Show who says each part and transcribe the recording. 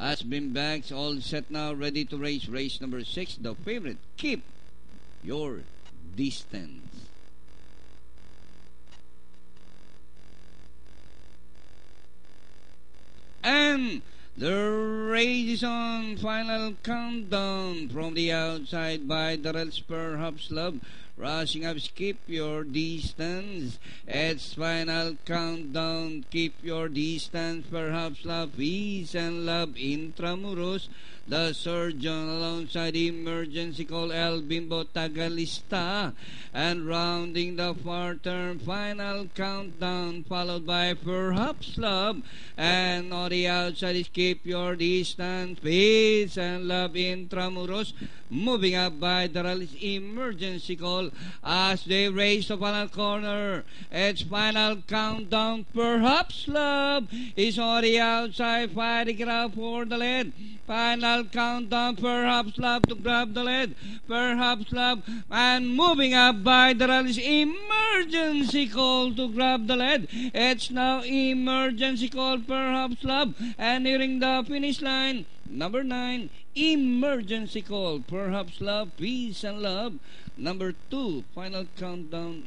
Speaker 1: has been bags all set now, ready to race. Race number 6, the favorite, Keep Your Distance. And the race is on. Final countdown from the outside by Darrell's Perhaps Love. Rushing up, Keep Your Distance. It's final countdown. Keep Your Distance. Perhaps Love. Peace and Love. Intramuros. The surgeon alongside Emergency Call, El Bimbo Tagalista. And rounding the far turn, final countdown, followed by Perhaps Love. And on the outside is Keep Your Distance, Peace and Love, Intramuros. Moving up by Darrell's Emergency Call as they race the final corner. It's final countdown. Perhaps Love is on the outside, fighting it out for the lead. Final countdown. Perhaps Love to grab the lead. Perhaps Love, and moving up by Darrell's Emergency Call to grab the lead. It's now Emergency Call, Perhaps Love, and nearing the finish line. Number 9, Emergency Call, Perhaps Love, Peace and Love. Number 2, final countdown.